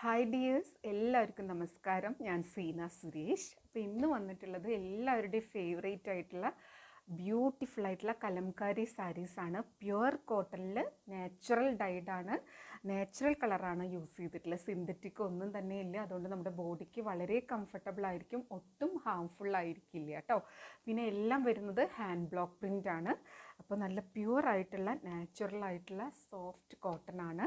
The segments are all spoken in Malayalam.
ഹായ് ഡിയേഴ്സ്, എല്ലാവർക്കും നമസ്കാരം. ഞാൻ സീന സുരേഷ്. അപ്പോൾ ഇന്ന് വന്നിട്ടുള്ളത് എല്ലാവരുടെയും ഫേവറേറ്റ് ആയിട്ടുള്ള ബ്യൂട്ടിഫുൾ ആയിട്ടുള്ള കലംകാരി സാരീസാണ്. പ്യുവർ കോട്ടണിൽ നാച്ചുറൽ ഡൈഡാണ്, നാച്ചുറൽ കളറാണ് യൂസ് ചെയ്തിട്ടുള്ളത്. സിന്തറ്റിക് ഒന്നും തന്നെ ഇല്ല. അതുകൊണ്ട് നമ്മുടെ ബോഡിക്ക് വളരെ കംഫർട്ടബിൾ ആയിരിക്കും, ഒട്ടും ഹാംഫുൾ ആയിരിക്കില്ല കേട്ടോ. പിന്നെ എല്ലാം വരുന്നത് ഹാൻഡ് ബ്ലോക്ക് പ്രിൻ്റ് ആണ്. അപ്പോൾ നല്ല പ്യുവർ ആയിട്ടുള്ള നാച്ചുറൽ ആയിട്ടുള്ള സോഫ്റ്റ് കോട്ടൺ ആണ്.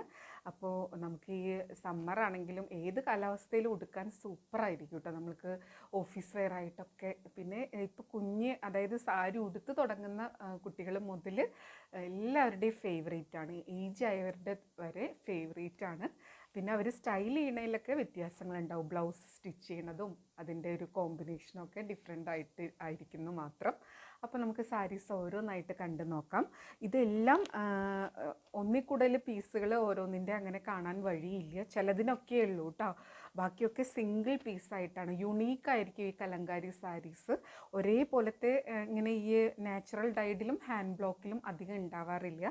അപ്പോൾ നമുക്ക് ഈ സമ്മർ ആണെങ്കിലും ഏത് കാലാവസ്ഥയിലും ഉടുക്കാൻ സൂപ്പറായിരിക്കും കേട്ടോ. നമുക്ക് ഓഫീസ് വെയർ ആയിട്ടൊക്കെ. പിന്നെ ഇപ്പോൾ അതായത് സാരി ഉടുത്ത് തുടങ്ങുന്ന കുട്ടികൾ മുതൽ എല്ലാവരുടെയും ഫേവറേറ്റ് ആണ്, ഏജ് ആയവരുടെ വരെ ഫേവറേറ്റ് ആണ്. പിന്നെ അവർ സ്റ്റൈൽ ചെയ്യണതിലൊക്കെ വ്യത്യാസങ്ങളുണ്ടാവും. ബ്ലൗസ് സ്റ്റിച്ച് ചെയ്യണതും അതിൻ്റെ ഒരു കോമ്പിനേഷനൊക്കെ ഡിഫറെൻ്റ് ആയിരിക്കുന്നു മാത്രം. അപ്പോൾ നമുക്ക് സാരീസ് ഓരോന്നായിട്ട് കണ്ടു നോക്കാം. ഇതെല്ലാം ഒന്നിൽ കൂടുതൽ പീസുകൾ ഓരോന്നിൻ്റെ അങ്ങനെ കാണാൻ വഴിയില്ല. ചിലതിനൊക്കെ ഉള്ളൂ കേട്ടോ. ബാക്കിയൊക്കെ സിംഗിൾ പീസായിട്ടാണ്. യുണീക്കായിരിക്കും ഈ കലങ്കാരി സാരീസ്. ഒരേപോലത്തെ ഇങ്ങനെ ഈ നാച്ചുറൽ ഡൈഡിലും ഹാൻഡ് ബ്ലോക്കിലും അധികം ഉണ്ടാവാറില്ല.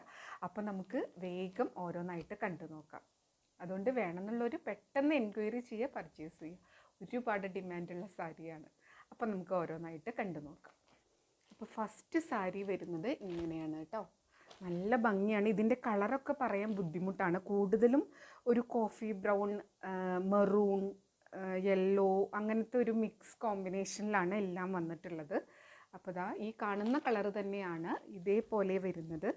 അപ്പോൾ നമുക്ക് വേഗം ഓരോന്നായിട്ട് കണ്ടു നോക്കാം. അതുകൊണ്ട് വേണമെന്നുള്ളൊരു പെട്ടെന്ന് എൻക്വയറി ചെയ്യുക, പർച്ചേസ് ചെയ്യുക. ഒരുപാട് ഡിമാൻഡുള്ള സാരിയാണ്. അപ്പോൾ നമുക്ക് ഓരോന്നായിട്ട് കണ്ടു നോക്കാം. അപ്പോൾ ഫസ്റ്റ് സാരി വരുന്നത് ഇങ്ങനെയാണ് കേട്ടോ. നല്ല ഭംഗിയാണ്. ഇതിൻ്റെ കളറൊക്കെ പറയാൻ ബുദ്ധിമുട്ടാണ്. കൂടുതലും ഒരു കോഫി ബ്രൗൺ, മെറൂൺ, യെല്ലോ അങ്ങനത്തെ ഒരു മിക്സ് കോമ്പിനേഷനിലാണ് എല്ലാം വന്നിട്ടുള്ളത്. അപ്പോൾ ദാ ഈ കാണുന്ന കളർ തന്നെയാണ് ഇതേപോലെ വരുന്നത്.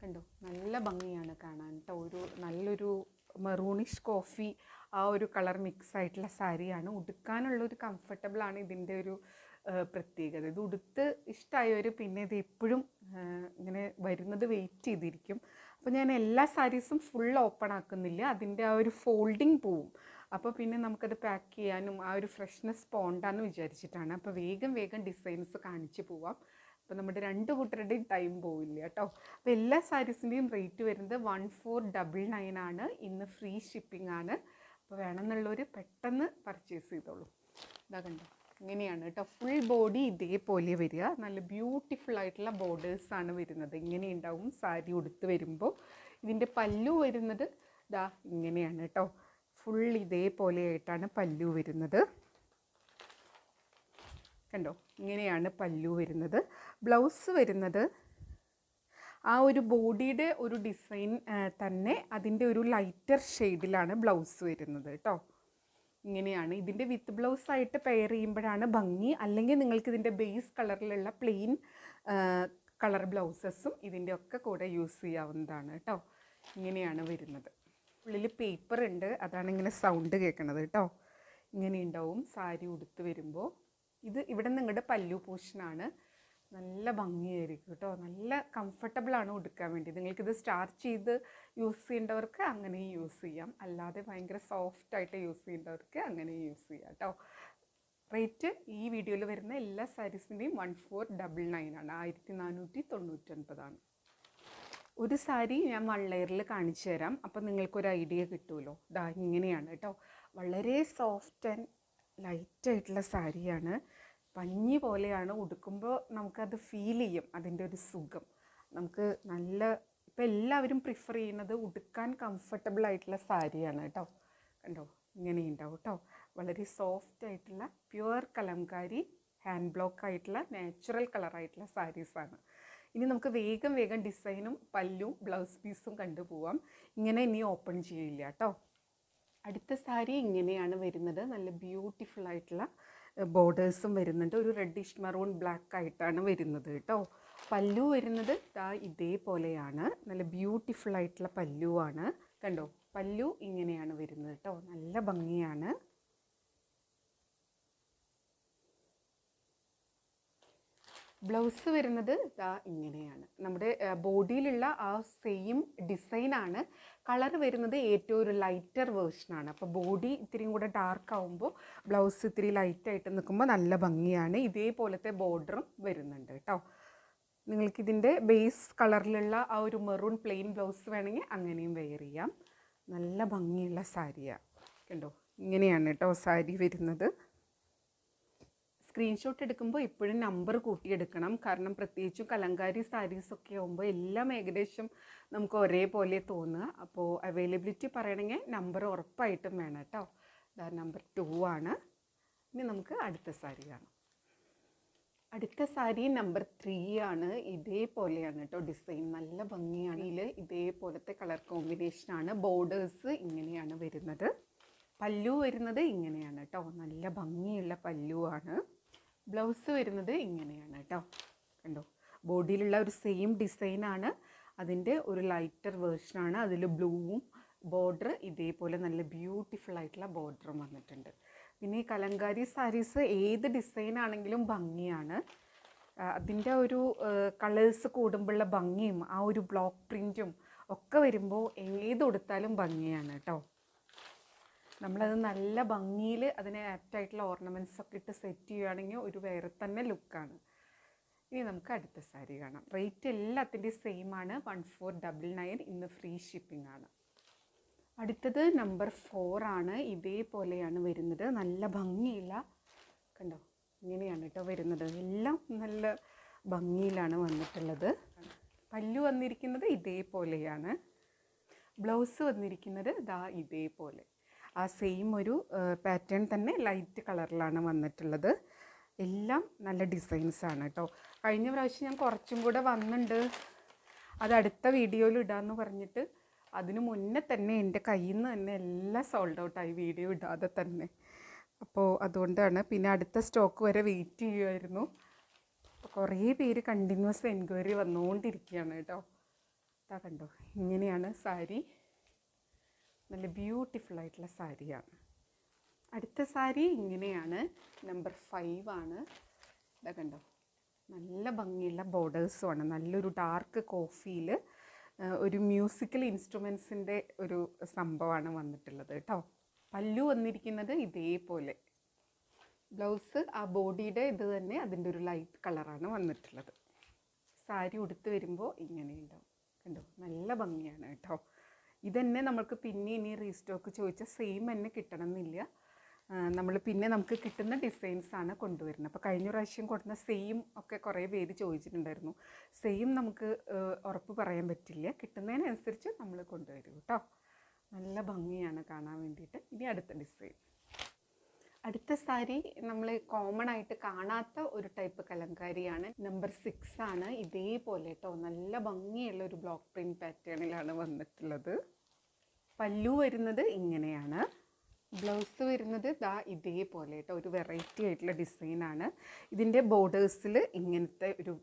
കണ്ടോ, നല്ല ഭംഗിയാണ് കാണാൻ കേട്ടോ. നല്ലൊരു മെറൂണിഷ് കോഫി ആ ഒരു കളർ മിക്സ് ആയിട്ടുള്ള സാരിയാണ്. ഉടുക്കാനുള്ളൊരു കംഫർട്ടബിളാണ് ഇതിൻ്റെ ഒരു പ്രത്യേകത. ഇത് ഉടുത്ത് ഇഷ്ടമായവർ പിന്നെ ഇത് എപ്പോഴും ഇങ്ങനെ വരുന്നത് വെയിറ്റ് ചെയ്തിരിക്കും. അപ്പോൾ ഞാൻ എല്ലാ സാരീസും ഫുൾ ഓപ്പൺ ആക്കുന്നില്ല, അതിൻ്റെ ആ ഒരു ഫോൾഡിങ് പോവും. അപ്പോൾ പിന്നെ നമുക്കത് പാക്ക് ചെയ്യാനും ആ ഒരു ഫ്രഷ്നെസ് പോണ്ടാന്ന് വിചാരിച്ചിട്ടാണ്. അപ്പോൾ വേഗം ഡിസൈൻസ് കാണിച്ച് പോവാം. അപ്പോൾ നമ്മുടെ രണ്ട് കൂട്ടരുടെയും ടൈം പോവില്ല കേട്ടോ. അപ്പോൾ എല്ലാ സാരീസിൻ്റെയും റേറ്റ് വരുന്നത് 1499 ആണ്. ഇന്ന് ഫ്രീ ഷിപ്പിംഗ് ആണ്. അപ്പോൾ വേണമെന്നുള്ളവർ പെട്ടെന്ന് പർച്ചേസ് ചെയ്തോളൂ. ഇതാ കണ്ടോ, ഇങ്ങനെയാണ് കേട്ടോ. ഫുൾ ബോഡി ഇതേപോലെ വരിക. നല്ല ബ്യൂട്ടിഫുൾ ആയിട്ടുള്ള ബോർഡേഴ്സാണ് വരുന്നത്. ഇങ്ങനെ ഉണ്ടാവും സാരി ഉടുത്ത് വരുമ്പോൾ. ഇതിൻ്റെ പല്ലു വരുന്നത് ഇതാ ഇങ്ങനെയാണ് കേട്ടോ. ഫുൾ ഇതേപോലെ ആയിട്ടാണ് പല്ലു വരുന്നത്. കണ്ടോ, ഇങ്ങനെയാണ് പല്ലു വരുന്നത്. ബ്ലൗസ് വരുന്നത് ആ ഒരു ബോഡിയുടെ ഒരു ഡിസൈൻ തന്നെ അതിൻ്റെ ഒരു ലൈറ്റർ ഷെയ്ഡിലാണ് ബ്ലൗസ് വരുന്നത് കേട്ടോ. ഇങ്ങനെയാണ്. ഇതിൻ്റെ വിത്ത് ബ്ലൗസായിട്ട് പെയർ ചെയ്യുമ്പോഴാണ് ഭംഗി. അല്ലെങ്കിൽ നിങ്ങൾക്ക് ഇതിൻ്റെ ബേസ് കളറിലുള്ള പ്ലെയിൻ കളർ ബ്ലൗസസും ഇതിൻ്റെ ഒക്കെ കൂടെ യൂസ് ചെയ്യാവുന്നതാണ് കേട്ടോ. ഇങ്ങനെയാണ് വരുന്നത്. ഉള്ളിൽ പേപ്പർ ഉണ്ട്, അതാണ് ഇങ്ങനെ സൗണ്ട് കേൾക്കണത് കേട്ടോ. ഇങ്ങനെ ഉണ്ടാവും സാരി ഉടുത്ത് വരുമ്പോൾ. ഇവിടെ നിങ്ങളുടെ പല്ലു പോർഷനാണ്. നല്ല ഭംഗിയായിരിക്കും കേട്ടോ. നല്ല കംഫർട്ടബിളാണ് ഉടുക്കാൻ വേണ്ടി. നിങ്ങൾക്കിത് സ്റ്റാർച്ച് ചെയ്ത് യൂസ് ചെയ്യേണ്ടവർക്ക് അങ്ങനെ യൂസ് ചെയ്യാം, അല്ലാതെ ഭയങ്കര സോഫ്റ്റായിട്ട് യൂസ് ചെയ്യേണ്ടവർക്ക് അങ്ങനെ യൂസ് ചെയ്യാം കേട്ടോ. റേറ്റ് ഈ വീഡിയോയിൽ വരുന്ന എല്ലാ സാരീസിൻ്റെയും 1499 ആണ്, 1499 ആണ്. ഒരു സാരി ഞാൻ 1 ലെയറിൽ കാണിച്ചു തരാം. അപ്പോൾ നിങ്ങൾക്കൊരു ഐഡിയ കിട്ടുമല്ലോ. ഇതാ ഇങ്ങനെയാണ് കേട്ടോ. വളരെ സോഫ്റ്റ് ആൻഡ് ലൈറ്റായിട്ടുള്ള സാരിയാണ്. പഞ്ഞി പോലെയാണ്. ഉടുക്കുമ്പോൾ നമുക്കത് ഫീൽ ചെയ്യും, അതിൻ്റെ ഒരു സുഖം. നമുക്ക് ഇപ്പോൾ എല്ലാവരും പ്രിഫർ ചെയ്യുന്നത് ഉടുക്കാൻ കംഫർട്ടബിൾ ആയിട്ടുള്ള സാരിയാണ് കേട്ടോ. കണ്ടോ, ഇങ്ങനെ ഉണ്ടാവും കേട്ടോ. വളരെ സോഫ്റ്റ് ആയിട്ടുള്ള പ്യുവർ കലംകാരി ഹാൻഡ് ബ്ലോക്ക് ആയിട്ടുള്ള നാച്ചുറൽ കളറായിട്ടുള്ള സാരീസാണ്. ഇനി നമുക്ക് വേഗം ഡിസൈനും പല്ലും ബ്ലൗസ് പീസും കണ്ടുപോവാം. ഇങ്ങനെ ഇനി ഓപ്പൺ ചെയ്യില്ല കേട്ടോ. അടുത്ത സാരി ഇങ്ങനെയാണ് വരുന്നത്. നല്ല ബ്യൂട്ടിഫുൾ ആയിട്ടുള്ള ബോർഡേഴ്സും വരുന്നുണ്ട്. ഒരു റെഡിഷ് മെറൂൺ ബ്ലാക്ക് ആയിട്ടാണ് വരുന്നത് കേട്ടോ. പല്ലു വരുന്നത് ഇതേപോലെയാണ്. നല്ല ബ്യൂട്ടിഫുൾ ആയിട്ടുള്ള പല്ലുവാണ്. കണ്ടോ, പല്ലു ഇങ്ങനെയാണ് വരുന്നത് കേട്ടോ. നല്ല ഭംഗിയാണ്. ബ്ലൗസ് വരുന്നത് ഇങ്ങനെയാണ്. നമ്മുടെ ബോഡിയിലുള്ള ആ സെയിം ഡിസൈനാണ്. കളർ വരുന്നത് ഏറ്റവും ഒരു ലൈറ്റർ വേർഷനാണ്. അപ്പോൾ ബോഡി ഇത്തിരിയും കൂടെ ഡാർക്ക് ആകുമ്പോൾ ബ്ലൗസ് ഇത്തിരി ലൈറ്റായിട്ട് നിൽക്കുമ്പോൾ നല്ല ഭംഗിയാണ്. ഇതേപോലത്തെ ബോർഡറും വരുന്നുണ്ട് കേട്ടോ. നിങ്ങൾക്കിതിൻ്റെ ബേസ് കളറിലുള്ള ആ ഒരു മെറൂൺ പ്ലെയിൻ ബ്ലൗസ് വേണമെങ്കിൽ അങ്ങനെയും വെയർ ചെയ്യാം. നല്ല ഭംഗിയുള്ള സാരിയാണ്. കണ്ടോ, ഇങ്ങനെയാണ് കേട്ടോ സാരി വരുന്നത്. സ്ക്രീൻഷോട്ട് എടുക്കുമ്പോൾ ഇപ്പോഴും നമ്പർ കൂട്ടിയെടുക്കണം. കാരണം പ്രത്യേകിച്ചും കലങ്കാരി സാരീസൊക്കെ ആകുമ്പോൾ എല്ലാം ഏകദേശം നമുക്ക് ഒരേപോലെ തോന്നുക. അപ്പോൾ അവൈലബിലിറ്റി പറയണമെങ്കിൽ നമ്പർ ഉറപ്പായിട്ടും വേണം കേട്ടോ. നമ്പർ 2 ആണ്. ഇനി നമുക്ക് അടുത്ത സാരി കാണാം. അടുത്ത സാരി നമ്പർ 3 ആണ്. ഇതേപോലെയാണ് കേട്ടോ ഡിസൈൻ, നല്ല ഭംഗിയാണ്. ഇതിൽ ഇതേപോലത്തെ കളർ കോമ്പിനേഷനാണ്. ബോർഡേഴ്സ് ഇങ്ങനെയാണ് വരുന്നത്. പല്ലു വരുന്നത് ഇങ്ങനെയാണ് കേട്ടോ, നല്ല ഭംഗിയുള്ള പല്ലുവാണ്. ബ്ലൗസ് വരുന്നത് ഇങ്ങനെയാണ് കേട്ടോ, കണ്ടോ. ബോഡിയിലുള്ള ഒരു സെയിം ഡിസൈനാണ്, അതിൻ്റെ ഒരു ലൈറ്റർ വേർഷനാണ്. അതിൽ ബ്ലൂവും ബോർഡർ ഇതേപോലെ നല്ല ബ്യൂട്ടിഫുൾ ആയിട്ടുള്ള ബോർഡറും വന്നിട്ടുണ്ട്. പിന്നെ ഈ കലങ്കാരി സാരീസ് ഏത് ഡിസൈൻ ആണെങ്കിലും ഭംഗിയാണ്. അതിൻ്റെ ഒരു കളേഴ്സ് കൂടുമ്പോഴുള്ള ഭംഗിയും ആ ഒരു ബ്ലോക്ക് പ്രിൻറ്റും ഒക്കെ വരുമ്പോൾ ഏത് കൊടുത്താലും ഭംഗിയാണ് കേട്ടോ. നമ്മളത് നല്ല ഭംഗിയിൽ അതിനെ ആപ്റ്റായിട്ടുള്ള ഓർണമെൻറ്റ്സ് ഒക്കെ ഇട്ട് സെറ്റ് ചെയ്യുകയാണെങ്കിൽ ഒരു വേറെ തന്നെ ലുക്കാണ്. ഇനി നമുക്ക് അടുത്ത സാരി കാണാം. റേറ്റ് എല്ലാത്തിൻ്റെയും സെയിം ആണ്, 1499. ഇന്ന് ഫ്രീ ഷിപ്പിംഗ് ആണ്. അടുത്തത് നമ്പർ 4 ആണ്. ഇതേപോലെയാണ് വരുന്നത്, നല്ല ഭംഗിയില്ല, കണ്ടോ ഇങ്ങനെയാണ് കേട്ടോ വരുന്നത്. എല്ലാം നല്ല ഭംഗിയിലാണ് വന്നിട്ടുള്ളത്. പല്ലു വന്നിരിക്കുന്നത് ഇതേപോലെയാണ്. ബ്ലൗസ് വന്നിരിക്കുന്നത് ദാ ഇതേപോലെ ആ സെയിം ഒരു പാറ്റേൺ തന്നെ ലൈറ്റ് കളറിലാണ് വന്നിട്ടുള്ളത്. എല്ലാം നല്ല ഡിസൈൻസാണ് കേട്ടോ. കഴിഞ്ഞ പ്രാവശ്യം ഞാൻ കുറച്ചും കൂടെ വന്നിട്ടുണ്ട്, അത് അടുത്ത വീഡിയോയിൽ ഇടാമെന്ന് പറഞ്ഞിട്ട് അതിന് മുന്നേ തന്നെ എൻ്റെ കയ്യിൽ നിന്ന് തന്നെ എല്ലാം സോൾഡ് ഔട്ടായി, വീഡിയോ ഇടാതെ തന്നെ. അപ്പോൾ അതുകൊണ്ടാണ്. പിന്നെ അടുത്ത സ്റ്റോക്ക് വരെ വെയിറ്റ് ചെയ്യുമായിരുന്നു. അപ്പോൾ കുറേ പേര് കണ്ടിന്യൂസ് എൻക്വയറി വന്നുകൊണ്ടിരിക്കുകയാണ് കേട്ടോ. അതാ കണ്ടോ, ഇങ്ങനെയാണ് സാരി, നല്ല ബ്യൂട്ടിഫുൾ ആയിട്ടുള്ള സാരിയാണ്. അടുത്ത സാരി ഇങ്ങനെയാണ്, നമ്പർ 5 ആണ്. ഇതാ കണ്ടോ, നല്ല ഭംഗിയുള്ള ബോർഡേഴ്സുമാണ്. നല്ലൊരു ഡാർക്ക് കോഫിയിൽ ഒരു മ്യൂസിക്കൽ ഇൻസ്ട്രുമെൻസിൻ്റെ ഒരു സംഭവമാണ് വന്നിട്ടുള്ളത് കേട്ടോ. പല്ലു വന്നിരിക്കുന്നത് ഇതേപോലെ, ബ്ലൗസ് ആ ബോഡിയുടെ ഇത് തന്നെ അതിൻ്റെ ഒരു ലൈറ്റ് കളറാണ് വന്നിട്ടുള്ളത്. സാരി ഉടുത്ത് വരുമ്പോൾ ഇങ്ങനെ ഉണ്ടാവും, കണ്ടോ നല്ല ഭംഗിയാണ് കേട്ടോ. ഇതന്നെ നമുക്ക് പിന്നെ ഇനി റീസ്റ്റോക്ക് ചോദിച്ചാൽ സെയിം തന്നെ കിട്ടണമെന്നില്ല. നമ്മൾ പിന്നെ നമുക്ക് കിട്ടുന്ന ഡിസൈൻസാണ് കൊണ്ടുവരുന്നത്. അപ്പോൾ കഴിഞ്ഞ പ്രാവശ്യം കൊടുക്കുന്ന സെയിം ഒക്കെ കുറേ പേര് ചോദിച്ചിട്ടുണ്ടായിരുന്നു. സെയിം നമുക്ക് ഉറപ്പ് പറയാൻ പറ്റില്ല, കിട്ടുന്നതിനനുസരിച്ച് നമ്മൾ കൊണ്ടുവരും കേട്ടോ. നല്ല ഭംഗിയാണ് കാണാൻ വേണ്ടിയിട്ട്. ഇനി അടുത്ത ഡിസൈൻ. അടുത്ത സാരി നമ്മൾ കോമൺ ആയിട്ട് കാണാത്ത ഒരു ടൈപ്പ് കലങ്കാരിയാണ്. നമ്പർ 6 ആണ്. ഇതേപോലെ കേട്ടോ, നല്ല ഭംഗിയുള്ള ഒരു ബ്ലോക്ക് പ്രിൻറ്റ് പാറ്റേണിലാണ് വന്നിട്ടുള്ളത്. പല്ലു വരുന്നത് ഇങ്ങനെയാണ്, ബ്ലൗസ് വരുന്നത് ദാ ഇതേപോലെ കേട്ടോ, ഒരു വെറൈറ്റി ആയിട്ടുള്ള ഡിസൈനാണ്. ഇതിൻ്റെ ബോർഡേഴ്സിൽ ഇങ്ങനത്തെ ഒരു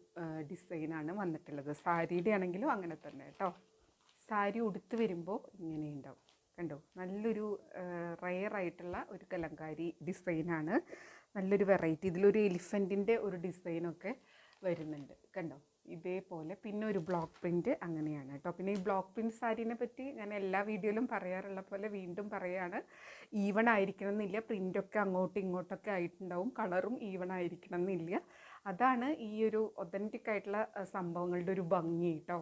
ഡിസൈനാണ് വന്നിട്ടുള്ളത്. സാരിയുടെ ആണെങ്കിലും അങ്ങനെ തന്നെ കേട്ടോ. സാരി ഉടുത്ത് വരുമ്പോൾ ഇങ്ങനെ ഉണ്ടാവും, കണ്ടോ നല്ലൊരു റയറായിട്ടുള്ള ഒരു കലങ്കാരി ഡിസൈനാണ്. നല്ലൊരു വെറൈറ്റി, ഇതിലൊരു എലിഫൻറ്റിൻ്റെ ഒരു ഡിസൈനൊക്കെ വരുന്നുണ്ട്, കണ്ടോ ഇതേപോലെ. പിന്നെ ഒരു ബ്ലോക്ക് പ്രിൻറ്റ് അങ്ങനെയാണ് കേട്ടോ. പിന്നെ ഈ ബ്ലോക്ക് പ്രിൻറ്റ് സാരീനെ പറ്റി ഞാൻ എല്ലാ വീഡിയോയിലും പറയാറുള്ള പോലെ വീണ്ടും പറയുകയാണ്, ഈവൺ ആയിരിക്കണം എന്നില്ല, പ്രിൻ്റൊക്കെ അങ്ങോട്ടും ഇങ്ങോട്ടൊക്കെ ആയിട്ടുണ്ടാവും, കളറും ഈവൺ ആയിരിക്കണം എന്നില്ല. അതാണ് ഈ ഒരു ഒതൻറ്റിക് ആയിട്ടുള്ള സംഭവങ്ങളുടെ ഒരു ഭംഗി കേട്ടോ.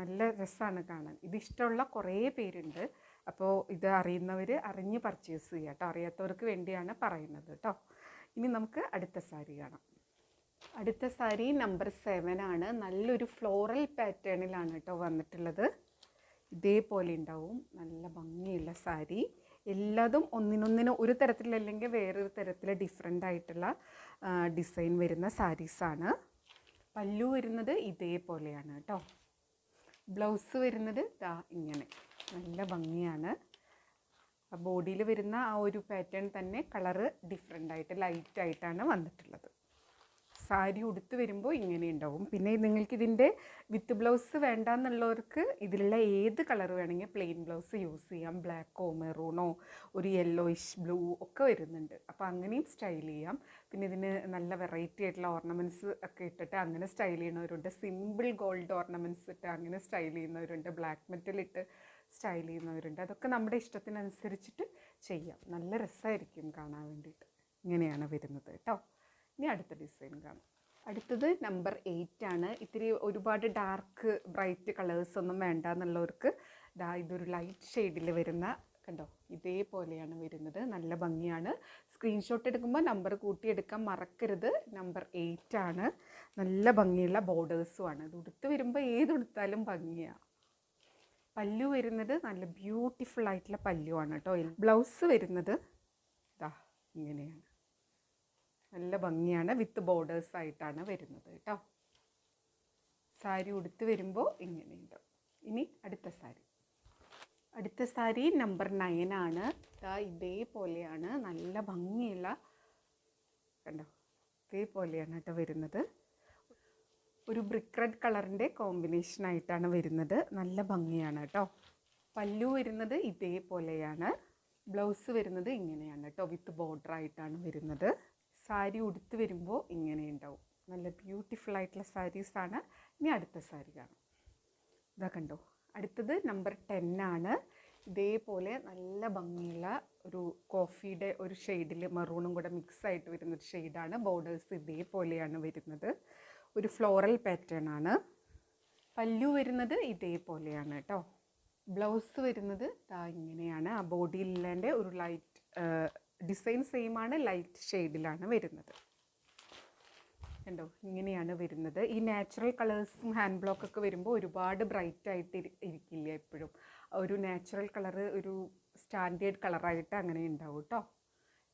നല്ല രസമാണ് കാണാൻ. ഇതിഷ്ടമുള്ള കുറേ പേരുണ്ട്. അപ്പോൾ ഇത് അറിയുന്നവർ അറിഞ്ഞ് പർച്ചേസ് ചെയ്യുക കേട്ടോ, അറിയാത്തവർക്ക് വേണ്ടിയാണ് പറയുന്നത് കേട്ടോ. ഇനി നമുക്ക് അടുത്ത സാരി കാണാം. അടുത്ത സാരി നമ്പർ 7 ആണ്. നല്ലൊരു ഫ്ലോറൽ പാറ്റേണിലാണ് കേട്ടോ വന്നിട്ടുള്ളത്. ഇതേപോലെ ഉണ്ടാവും, നല്ല ഭംഗിയുള്ള സാരി. എല്ലാതും ഒന്നിനൊന്നിന് ഒരു തരത്തിലല്ലെങ്കിൽ വേറൊരു തരത്തിൽ ഡിഫറെൻ്റ് ആയിട്ടുള്ള ഡിസൈൻ വരുന്ന സാരീസാണ്. പല്ലു വരുന്നത് ഇതേപോലെയാണ് കേട്ടോ. ബ്ലൗസ് വരുന്നത് ദാ ഇങ്ങനെ, നല്ല ഭംഗിയാണ്. ബോഡിയിൽ വരുന്ന ആ ഒരു പാറ്റേൺ തന്നെ കളറ് ഡിഫറെൻ്റായിട്ട് ലൈറ്റായിട്ടാണ് വന്നിട്ടുള്ളത്. സാരി ഉടുത്ത് വരുമ്പോൾ ഇങ്ങനെ ഉണ്ടാവും. പിന്നെ നിങ്ങൾക്കിതിൻ്റെ വിത്ത് ബ്ലൗസ് വേണ്ടാന്നുള്ളവർക്ക് ഇതിലുള്ള ഏത് കളർ വേണമെങ്കിൽ പ്ലെയിൻ ബ്ലൗസ് യൂസ് ചെയ്യാം. ബ്ലാക്കോ മെറൂണോ ഒരു യെല്ലോയിഷ് ബ്ലൂ ഒക്കെ വരുന്നുണ്ട്, അപ്പോൾ അങ്ങനെയും സ്റ്റൈൽ ചെയ്യാം. പിന്നെ ഇതിന് നല്ല വെറൈറ്റി ആയിട്ടുള്ള ഓർണമെൻറ്റ്സ് ഒക്കെ ഇട്ടിട്ട് അങ്ങനെ സ്റ്റൈൽ ചെയ്യുന്നവരുണ്ട്. സിമ്പിൾ ഗോൾഡ് ഓർണമെൻറ്റ്സ് ഇട്ട് അങ്ങനെ സ്റ്റൈൽ ചെയ്യുന്നവരുണ്ട്. ബ്ലാക്ക് മെറ്റൽ ഇട്ട് സ്റ്റൈൽ ചെയ്യുന്നവരുണ്ട്. അതൊക്കെ നമ്മുടെ ഇഷ്ടത്തിനനുസരിച്ചിട്ട് ചെയ്യാം. നല്ല രസമായിരിക്കും കാണാൻ വേണ്ടിയിട്ട്. ഇങ്ങനെയാണ് വരുന്നത് കേട്ടോ. ഇനി അടുത്ത ഡിസൈൻ കാണാം. അടുത്തത് നമ്പർ 8 ആണ്. ഇത്തിരി ഒരുപാട് ഡാർക്ക് ബ്രൈറ്റ് കളേഴ്സ് ഒന്നും വേണ്ട എന്നുള്ളവർക്ക് ഇതൊരു ലൈറ്റ് ഷെയ്ഡിൽ വരുന്ന കണ്ടോ, ഇതേപോലെയാണ് വരുന്നത്. നല്ല ഭംഗിയാണ്. സ്ക്രീൻഷോട്ട് എടുക്കുമ്പോൾ നമ്പർ കൂട്ടിയെടുക്കാൻ മറക്കരുത്. നമ്പർ 8 ആണ്. നല്ല ഭംഗിയുള്ള ബോർഡേഴ്സുമാണ്. ഇത് ഉടുത്ത് വരുമ്പോൾ ഏതുടുത്താലും ഭംഗിയാണ്. പല്ലു വരുന്നത് നല്ല ബ്യൂട്ടിഫുൾ ആയിട്ടുള്ള പല്ലുവാണ് കേട്ടോ. ബ്ലൗസ് വരുന്നത് ഇതാ ഇങ്ങനെയാണ്. നല്ല ഭംഗിയാണ്. വിത്ത് ബോർഡേഴ്സ് ആയിട്ടാണ് വരുന്നത് കേട്ടോ. സാരി ഉടുത്ത് വരുമ്പോൾ ഇങ്ങനെയുണ്ട്. ഇനി അടുത്ത സാരി നമ്പർ 9 ആണ്. ഇതേപോലെയാണ്. നല്ല ഭംഗിയുള്ള കണ്ടോ, ഇതേപോലെയാണ് കേട്ടോ വരുന്നത്. ഒരു ബ്രിക്ക് റെഡ് കളറിൻ്റെ കോമ്പിനേഷൻ ആയിട്ടാണ് വരുന്നത്. നല്ല ഭംഗിയാണ് കേട്ടോ. പല്ലു വരുന്നത് ഇതേപോലെയാണ്. ബ്ലൗസ് വരുന്നത് ഇങ്ങനെയാണ് കേട്ടോ. വിത്ത് ബോർഡർ ആയിട്ടാണ് വരുന്നത്. സാരി ഉടുത്ത് വരുമ്പോൾ ഇങ്ങനെ ഉണ്ടാവും. നല്ല ബ്യൂട്ടിഫുൾ ആയിട്ടുള്ള സാരീസാണ്. ഇനി അടുത്ത സാരി കാണാം. ഇതാ കണ്ടോ, അടുത്തത് നമ്പർ 10 ആണ്. ഇതേപോലെ നല്ല ഭംഗിയുള്ള ഒരു കോഫിയുടെ ഒരു ഷെയ്ഡിൽ മെറൂണും കൂടെ മിക്സ് ആയിട്ട് വരുന്നൊരു ഷെയ്ഡാണ്. ബോർഡേഴ്സ് ഇതേപോലെയാണ് വരുന്നത്. ഒരു ഫ്ലോറൽ പാറ്റേൺ ആണ്. പല്ലു വരുന്നത് ഇതേപോലെയാണ് കേട്ടോ. ബ്ലൗസ് വരുന്നത് ഇങ്ങനെയാണ്. ആ ബോഡിയില്ലാണ്ട് ഒരു ലൈറ്റ് ഡിസൈൻ സെയിം ആണ്, ലൈറ്റ് ഷെയ്ഡിലാണ് വരുന്നത്. കണ്ടോ, ഇങ്ങനെയാണ് വരുന്നത്. ഈ നാച്ചുറൽ കളേഴ്സും ഹാൻഡ് ബ്ലോക്കൊക്കെ വരുമ്പോൾ ഒരുപാട് ബ്രൈറ്റ് ആയിട്ട് ഇരിക്കില്ല. എപ്പോഴും ഒരു നാച്ചുറൽ കളറ് ഒരു സ്റ്റാൻഡേർഡ് കളറായിട്ട് അങ്ങനെ ഉണ്ടാവും കേട്ടോ.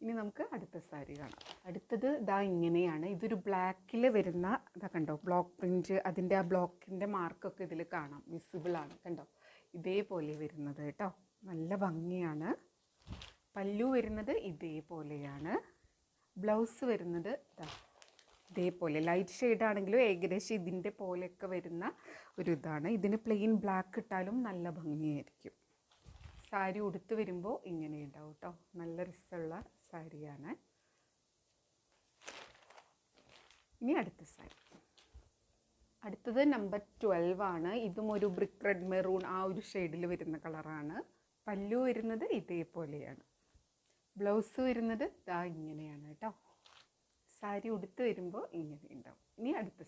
ഇനി നമുക്ക് അടുത്ത സാരി കാണാം. അടുത്തത് ഇങ്ങനെയാണ്. ഇതൊരു ബ്ലാക്കിൽ വരുന്ന കണ്ടോ, ബ്ലോക്ക് പ്രിൻറ്റ്. അതിൻ്റെ ആ ബ്ലോക്കിൻ്റെ മാർക്കൊക്കെ ഇതിൽ കാണാം, വിസിബിളാണ്. കണ്ടോ, ഇതേപോലെ വരുന്നത് കേട്ടോ. നല്ല ഭംഗിയാണ്. പല്ലു വരുന്നത് ഇതേപോലെയാണ്. ബ്ലൗസ് വരുന്നത് ഇതേപോലെ ലൈറ്റ് ഷെയ്ഡാണെങ്കിലും ഏകദേശം ഇതിൻ്റെ പോലെയൊക്കെ വരുന്ന ഒരു ഇതാണ്. ഇതിന് പ്ലെയിൻ ബ്ലാക്ക് ഇട്ടാലും നല്ല ഭംഗിയായിരിക്കും. സാരി ഉടുത്ത് വരുമ്പോൾ ഇങ്ങനെ ഉണ്ടാവും കേട്ടോ. നല്ല രസമുള്ള സാരിയാണ്. ഇനി അടുത്ത സാരി. അടുത്തത് നമ്പർ 12 ആണ്. ഇതും ഒരു ബ്രിക്ക് റെഡ് മെറൂൺ ആ ഒരു ഷെയ്ഡിൽ വരുന്ന കളറാണ്. പല്ലു വരുന്നത് ഇതേപോലെയാണ്. ബ്ലൗസ് വരുന്നത് ഇങ്ങനെയാണ് കേട്ടോ. സാരി ഉടുത്ത് വരുമ്പോൾ ഇങ്ങനെ ഉണ്ടാവും. ഇനി അടുത്ത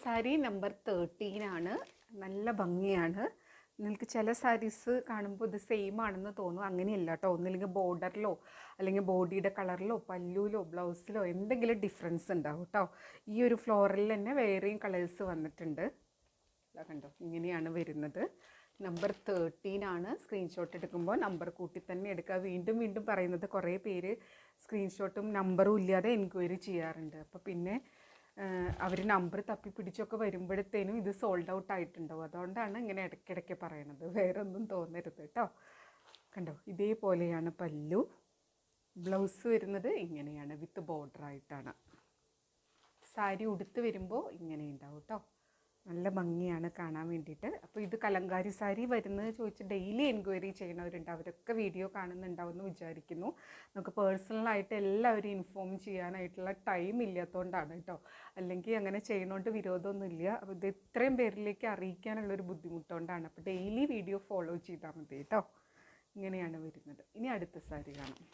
സാരി നമ്പർ 13 ആണ്. നല്ല ഭംഗിയാണ്. നിങ്ങൾക്ക് ചില സാരീസ് കാണുമ്പോൾ ഇത് സെയിം ആണെന്ന് തോന്നും. അങ്ങനെയല്ല കേട്ടോ. ഒന്നില്ലെങ്കിൽ ബോർഡറിലോ അല്ലെങ്കിൽ ബോഡിയുടെ കളറിലോ പല്ലുവിലോ ബ്ലൗസിലോ എന്തെങ്കിലും ഡിഫറൻസ് ഉണ്ടാവും കേട്ടോ. ഈ ഒരു ഫ്ലോറലിൽ തന്നെ വേറെയും കളേഴ്സ് വന്നിട്ടുണ്ട്. കണ്ടോ, ഇങ്ങനെയാണ് വരുന്നത്. നമ്പർ 13 ആണ്. സ്ക്രീൻഷോട്ട് എടുക്കുമ്പോൾ നമ്പർ കൂട്ടി തന്നെ എടുക്കുക. വീണ്ടും വീണ്ടും പറയുന്നത് കുറേ പേര് സ്ക്രീൻഷോട്ടും നമ്പറും ഇല്ലാതെ എൻക്വയറി ചെയ്യാറുണ്ട്. അപ്പോൾ പിന്നെ അവർ നമ്പർ തപ്പി പിടിച്ചൊക്കെ വരുമ്പോഴത്തേനും ഇത് സോൾഡ് ഔട്ട് ആയിട്ടുണ്ടാവും. അതുകൊണ്ടാണ് ഇങ്ങനെ ഇടയ്ക്കിടയ്ക്ക് പറയണത്. വേറെ ഒന്നും തോന്നരുത് കേട്ടോ. കണ്ടോ, ഇതേപോലെയാണ് പല്ലു. ബ്ലൗസ് വരുന്നത് ഇങ്ങനെയാണ്, വിത്ത് ബോർഡർ ആയിട്ടാണ്. സാരി ഉടുത്ത് വരുമ്പോൾ ഇങ്ങനെ ഉണ്ടാവും കേട്ടോ. നല്ല ഭംഗിയാണ് കാണാൻ വേണ്ടിയിട്ട്. അപ്പോൾ ഇത് കലങ്കാരി സാരി വരുന്നത് ചോദിച്ച് ഡെയിലി എൻക്വയറി ചെയ്യുന്നവരുണ്ട്. അവരൊക്കെ വീഡിയോ കാണുന്നുണ്ടാവുമെന്ന് വിചാരിക്കുന്നു. നമുക്ക് പേഴ്സണലായിട്ട് എല്ലാവരും ഇൻഫോം ചെയ്യാനായിട്ടുള്ള ടൈം ഇല്ലാത്തതുകൊണ്ടാണ് കേട്ടോ. അല്ലെങ്കിൽ അങ്ങനെ ചെയ്യുന്നതുകൊണ്ട് വിരോധമൊന്നുമില്ല. അപ്പോൾ ഇത് ഇത്രയും പേരിലേക്ക് അറിയിക്കാനുള്ളൊരു ബുദ്ധിമുട്ടുകൊണ്ടാണ്. അപ്പോൾ ഡെയിലി വീഡിയോ ഫോളോ ചെയ്താൽ മതി കേട്ടോ. ഇങ്ങനെയാണ് വരുന്നത്. ഇനി അടുത്ത സാരി കാണാം.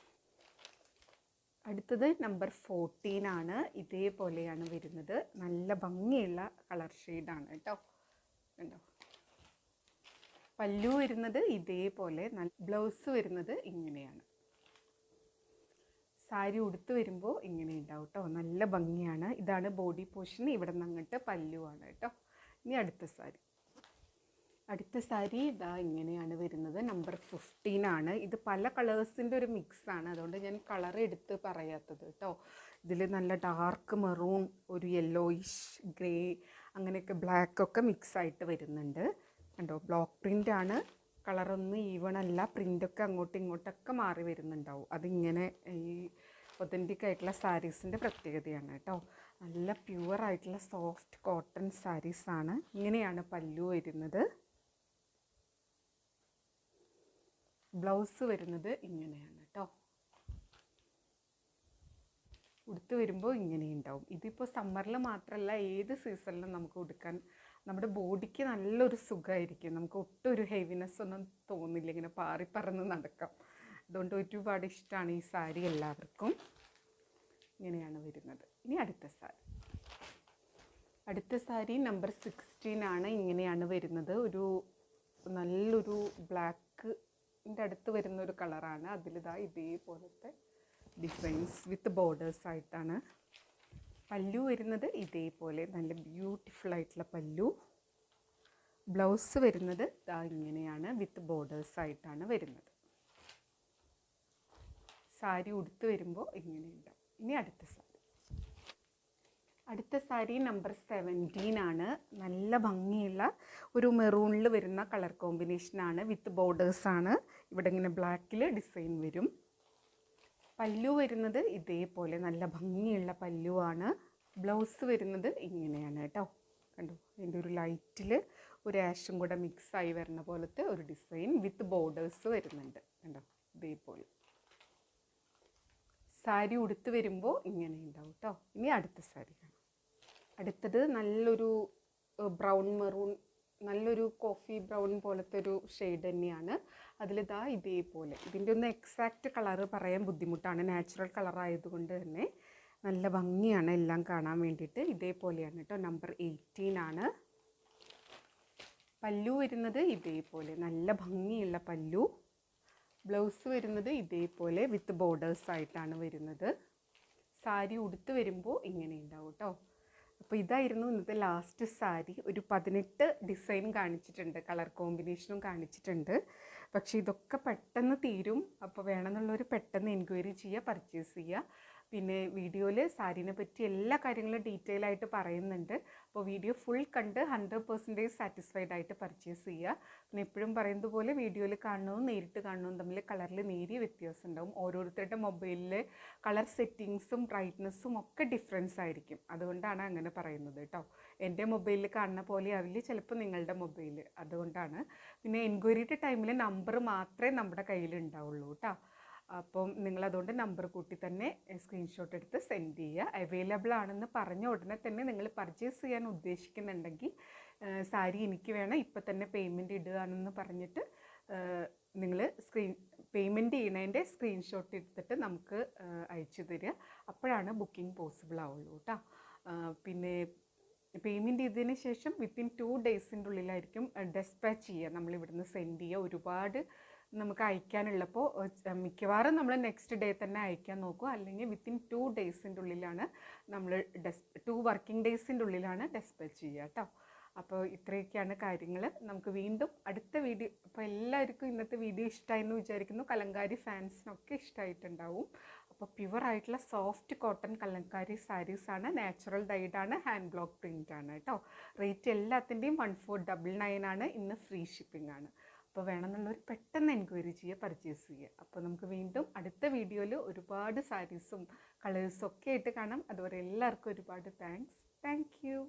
അടുത്തത് നമ്പർ 14 ആണ്. ഇതേപോലെയാണ് വരുന്നത്. നല്ല ഭംഗിയുള്ള കളർ ഷെയ്ഡാണ് കേട്ടോ. കണ്ടോ, പല്ലു വരുന്നത് ഇതേപോലെ. ബ്ലൗസ് വരുന്നത് ഇങ്ങനെയാണ്. സാരി ഉടുത്ത് വരുമ്പോൾ ഇങ്ങനെ ഉണ്ടാവും കേട്ടോ. നല്ല ഭംഗിയാണ്. ഇതാണ് ബോഡി പോർഷൻ. ഇവിടെ നിന്ന് അങ്ങോട്ട് പല്ലുവാണ് കേട്ടോ. ഇനി അടുത്ത സാരി ഇങ്ങനെയാണ് വരുന്നത്. നമ്പർ 15 ആണ്. ഇത് പല കളേഴ്സിൻ്റെ ഒരു മിക്സാണ്. അതുകൊണ്ട് ഞാൻ കളർ എടുത്ത് പറയാത്തത് കേട്ടോ. ഇതിൽ നല്ല ഡാർക്ക് മെറൂൺ, ഒരു യെല്ലോയിഷ്, ഗ്രേ, അങ്ങനെയൊക്കെ ബ്ലാക്കൊക്കെ മിക്സായിട്ട് വരുന്നുണ്ട്. കണ്ടോ, ബ്ലോക്ക് പ്രിൻ്റാണ്. കളറൊന്നും ഈവൺ അല്ല. പ്രിൻ്റൊക്കെ അങ്ങോട്ടും ഇങ്ങോട്ടൊക്കെ മാറി വരുന്നുണ്ടാവും. അതിങ്ങനെ ഈ ഒതൻറ്റിക് ആയിട്ടുള്ള സാരീസിൻ്റെ പ്രത്യേകതയാണ് കേട്ടോ. നല്ല പ്യുവറായിട്ടുള്ള സോഫ്റ്റ് കോട്ടൺ സാരീസാണ്. ഇങ്ങനെയാണ് പല്ലു വരുന്നത്. ബ്ലൗസ് വരുന്നത് ഇങ്ങനെയാണ് കേട്ടോ. ഉടുത്ത് വരുമ്പോൾ ഇങ്ങനെ ഉണ്ടാവും. ഇതിപ്പോൾ സമ്മറിൽ മാത്രമല്ല, ഏത് സീസണിലും നമുക്ക് ഉടുക്കാൻ നമ്മുടെ ബോഡിക്ക് നല്ലൊരു സുഖമായിരിക്കും. നമുക്ക് ഒട്ടും ഒരു ഹെവിനെസ് ഒന്നും തോന്നില്ല. ഇങ്ങനെ പാറിപ്പറന്ന് നടക്കാം. അതുകൊണ്ട് ഒരുപാട് ഇഷ്ടമാണ് ഈ സാരി എല്ലാവർക്കും. ഇങ്ങനെയാണ് വരുന്നത്. ഇനി അടുത്ത സാരി നമ്പർ 16 ആണ്. ഇങ്ങനെയാണ് വരുന്നത്. ഒരു നല്ലൊരു ബ്ലാക്ക് ബ്ലാക്കിൻ്റെ അടുത്ത് വരുന്നൊരു കളറാണ്. അതിലിതാ ഇതേപോലത്തെ ഡിസൈൻസ് വിത്ത് ബോർഡേഴ്സ് ആയിട്ടാണ്. പല്ലു വരുന്നത് ഇതേപോലെ നല്ല ബ്യൂട്ടിഫുൾ ആയിട്ടുള്ള പല്ലു. ബ്ലൗസ് വരുന്നത് ഇതാ ഇങ്ങനെയാണ്, വിത്ത് ബോർഡേഴ്സ് ആയിട്ടാണ് വരുന്നത്. സാരി ഉടുത്ത് വരുമ്പോൾ ഇങ്ങനെ ഉണ്ടാവും. ഇനി അടുത്ത സാരി നമ്പർ 17 ആണ്. നല്ല ഭംഗിയുള്ള ഒരു മെറൂണിൽ വരുന്ന കളർ കോമ്പിനേഷനാണ്, വിത്ത് ബോർഡേഴ്സാണ്. ഇവിടെ ഇങ്ങനെ ബ്ലാക്കിൽ ഡിസൈൻ വരും. പല്ലു വരുന്നത് ഇതേപോലെ നല്ല ഭംഗിയുള്ള പല്ലുവാണ്. ബ്ലൗസ് വരുന്നത് ഇങ്ങനെയാണ് കേട്ടോ. കണ്ടു, അതിൻ്റെ ഒരു ലൈറ്റിൽ ഒരു ആഷും കൂടെ മിക്സായി വരുന്ന പോലത്തെ ഒരു ഡിസൈൻ വിത്ത് ബോർഡേഴ്സ് വരുന്നുണ്ട്. കണ്ടോ, ഇതേപോലെ സാരി ഉടുത്ത് വരുമ്പോൾ ഇങ്ങനെ ഉണ്ടാവും കേട്ടോ. ഇനി അടുത്ത സാരി കാണാം. അടുത്തത് നല്ലൊരു ബ്രൗൺ മെറൂൺ, നല്ലൊരു കോഫി ബ്രൗൺ പോലത്തെ ഒരു ഷെയ്ഡ് തന്നെയാണ്. അതിലിതാ ഇതേപോലെ, ഇതിൻ്റെ ഒന്ന് എക്സാക്റ്റ് കളറ് പറയാൻ ബുദ്ധിമുട്ടാണ്, നാച്ചുറൽ കളറായതുകൊണ്ട് തന്നെ നല്ല ഭംഗിയാണ് എല്ലാം കാണാൻ വേണ്ടിയിട്ട്. ഇതേപോലെയാണ് കേട്ടോ. നമ്പർ 18 ആണ്. പല്ലു വരുന്നത് ഇതേപോലെ നല്ല ഭംഗിയുള്ള പല്ലു. ബ്ലൗസ് വരുന്നത് ഇതേപോലെ വിത്ത് ബോർഡേഴ്സ് ആയിട്ടാണ് വരുന്നത്. സാരി ഉടുത്ത് വരുമ്പോൾ ഇങ്ങനെ ഉണ്ടാവും കേട്ടോ. അപ്പോൾ ഇതായിരുന്നു ഇന്നത്തെ ലാസ്റ്റ് സാരി. ഒരു 18 ഡിസൈൻ കാണിച്ചിട്ടുണ്ട്, കളർ കോമ്പിനേഷനും കാണിച്ചിട്ടുണ്ട്. പക്ഷേ ഇതൊക്കെ പെട്ടെന്ന് തീരും. അപ്പോൾ വേണമെന്നുള്ളവർ പെട്ടെന്ന് എൻക്വയറി ചെയ്യുക, പർച്ചേസ് ചെയ്യുക. പിന്നെ വീഡിയോയിൽ സാരീനെ പറ്റി എല്ലാ കാര്യങ്ങളും ഡീറ്റെയിൽ ആയിട്ട് പറയുന്നുണ്ട്. അപ്പോൾ വീഡിയോ ഫുൾ കണ്ട് 100% സാറ്റിസ്ഫൈഡ് ആയിട്ട് പർച്ചേസ് ചെയ്യുക. പിന്നെ എപ്പോഴും പറയുന്നത് പോലെ വീഡിയോയിൽ കാണുന്നതും നേരിട്ട് കാണുന്നതും തമ്മിൽ കളറിൽ നേരിയ വ്യത്യാസം ഉണ്ടാവും. ഓരോരുത്തരുടെ മൊബൈലിൽ കളർ സെറ്റിങ്സും ബ്രൈറ്റ്നസ്സും ഒക്കെ ഡിഫറൻസ് ആയിരിക്കും. അതുകൊണ്ടാണ് അങ്ങനെ പറയുന്നത് കേട്ടോ. എൻ്റെ മൊബൈലിൽ കാണുന്ന പോലെ ആവില്ല ചിലപ്പോൾ നിങ്ങളുടെ മൊബൈൽ. അതുകൊണ്ടാണ്. പിന്നെ എൻക്വയറിയുടെ ടൈമിൽ നമ്പർ മാത്രമേ നമ്മുടെ കയ്യിൽ ഉണ്ടാവുള്ളൂ കേട്ടോ. അപ്പം നിങ്ങളതുകൊണ്ട് നമ്പർ കൂട്ടി തന്നെ സ്ക്രീൻഷോട്ട് എടുത്ത് സെൻഡ് ചെയ്യുക. അവൈലബിൾ ആണെന്ന് പറഞ്ഞ ഉടനെ തന്നെ നിങ്ങൾ പർച്ചേസ് ചെയ്യാൻ ഉദ്ദേശിക്കുന്നുണ്ടെങ്കിൽ സാരി എനിക്ക് വേണം, ഇപ്പം തന്നെ പേയ്മെൻറ്റ് ഇടുകയാണെന്ന് പറഞ്ഞിട്ട് നിങ്ങൾ പേയ്മെൻറ്റ് ചെയ്യണതിൻ്റെ സ്ക്രീൻഷോട്ട് എടുത്തിട്ട് നമുക്ക് അയച്ചു തരിക. അപ്പോഴാണ് ബുക്കിംഗ് പോസിബിൾ ആവുള്ളൂ കേട്ടോ. പിന്നെ പേയ്മെൻറ്റ് ചെയ്തതിന് ശേഷം വിത്തിൻ 2 ഡേയ്സിൻ്റെ ഉള്ളിലായിരിക്കും ഡെസ്പാച്ച് ചെയ്യുക. നമ്മളിവിടുന്ന് സെൻഡ് ചെയ്യുക. ഒരുപാട് നമുക്ക് അയക്കാനുള്ളപ്പോൾ മിക്കവാറും നമ്മൾ നെക്സ്റ്റ് ഡേ തന്നെ അയക്കാൻ നോക്കും. അല്ലെങ്കിൽ വിത്തിൻ 2 ഡേയ്സിൻ്റെ ഉള്ളിലാണ് നമ്മൾ 2 വർക്കിംഗ് ഡേയ്സിൻ്റെ ഉള്ളിലാണ് ഡെസ്പാച്ച് ചെയ്യുക കേട്ടോ. അപ്പോൾ ഇത്രയൊക്കെയാണ് കാര്യങ്ങൾ. നമുക്ക് വീണ്ടും അടുത്ത വീഡിയോ. അപ്പോൾ എല്ലാവർക്കും ഇന്നത്തെ വീഡിയോ ഇഷ്ടമായി എന്ന് വിചാരിക്കുന്നു. കലങ്കാരി ഫാൻസിനൊക്കെ ഇഷ്ടമായിട്ടുണ്ടാവും. അപ്പോൾ പ്യുവർ ആയിട്ടുള്ള സോഫ്റ്റ് കോട്ടൺ കലങ്കാരി സാരീസാണ്. നാച്ചുറൽ ഡൈഡാണ്, ഹാൻഡ് ബ്ലോക്ക് പ്രിൻ്റ് ആണ് കേട്ടോ. റേറ്റ് എല്ലാത്തിൻ്റെയും 1499 ആണ്. ഇന്ന് ഫ്രീ ഷിപ്പിംഗ് ആണ്. അപ്പോൾ വേണമെന്നുള്ളവർ പെട്ടെന്ന് എൻക്വയറി ചെയ്യുക, പർച്ചേസ് ചെയ്യുക. അപ്പോൾ നമുക്ക് വീണ്ടും അടുത്ത വീഡിയോയിൽ ഒരുപാട് സാരീസും കളേഴ്സും ഒക്കെ ആയിട്ട് കാണാം. അതുവരെ എല്ലാവർക്കും ഒരുപാട് താങ്ക്സ്. Thank you.